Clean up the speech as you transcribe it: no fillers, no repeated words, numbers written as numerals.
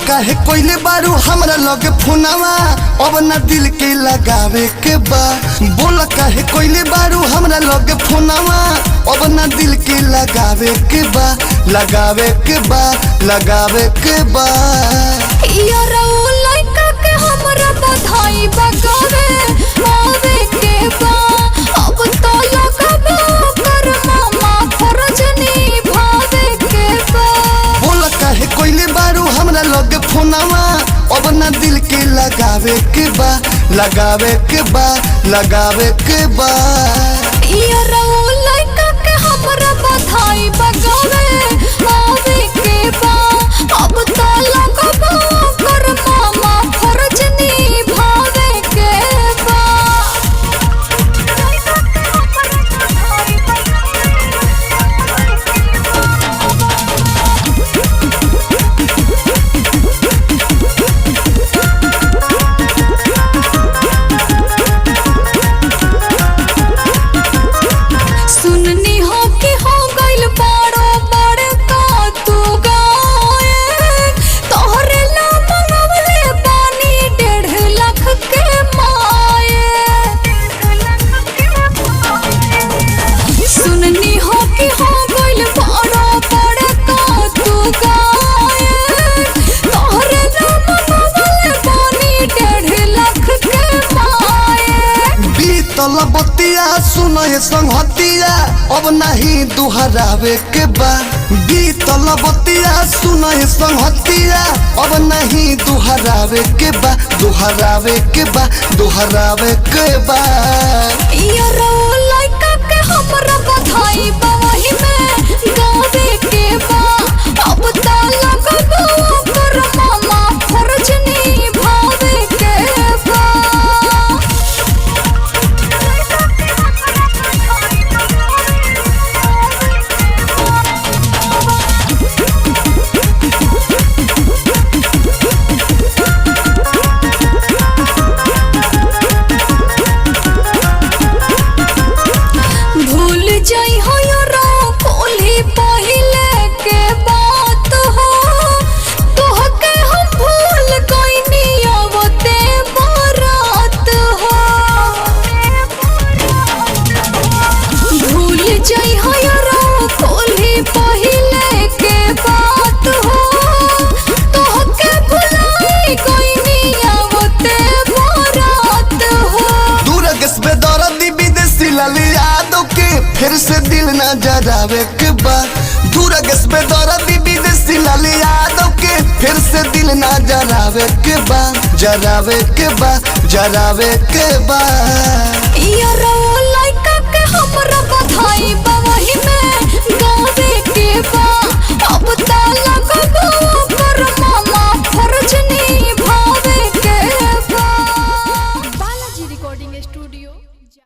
काहे कोइले बारू हमरा लगे फोनवा अब ना दिल के लगावे के बा। बोल काहे कोइले बारू हमरा लगे फोनवा अब ना दिल के लगावे के बा, लगावे के बा, लगावे के बा। यार ओ लइका के हमरा बधाई बगावे आवे के बा। अब तो लगबो कर मामा फर्ज निभावे के बा। बोल काहे कोइले बारू हमरा लगे फोनवा अब ना दिल के लगावे के बा, लगावे के बा, लगावे के बा। यार ओ लइका के हमरा बधाई बगावे आवे के बा। अब तो लगबो कर मामा फर्ज निभावे के बा। सुननी हो कि हो गइल बारो बड़का तू गायक। तोहरे ला मंगवले बानी 1.5 लाख के मायक। सुननी हो कि हो गइल बारो बड़का तू गायक। तोहरे ला मंगवले बानी 1.5 लाख के मायक। बीतल बतिया सुनय संगतिया अब नहीं दुहरावे के बा। बीतल बतिया सुनय संगतिया अब नहीं दुहरावे के बा, दुहरावे के बा, दुहरावे के बा। यार ओ लइका के हमरा बधाई बवाही में गावे के बा। अब तो लगबो कर मामा फर्ज निभावे के बा। भूल जाई हो यारो कोली पहिले के बात हो। तोहके हम भूल गइनी आवते बारात हो। भूल जाई हो यारो कोली पहिले के बात हो। तोहके भुलाई गइनी आवते बारात हो। दूरगस बेदर्दी विदेशी लाली यादों के फिर से दिल ना जरावे के बा। दूरगस बेदर्दी विदेशी लाली यादों के फिर से दिल ना जरावे के बा, जरावे के बा, जरावे के बा। यार ओ लइका के हमरा बधाई बवा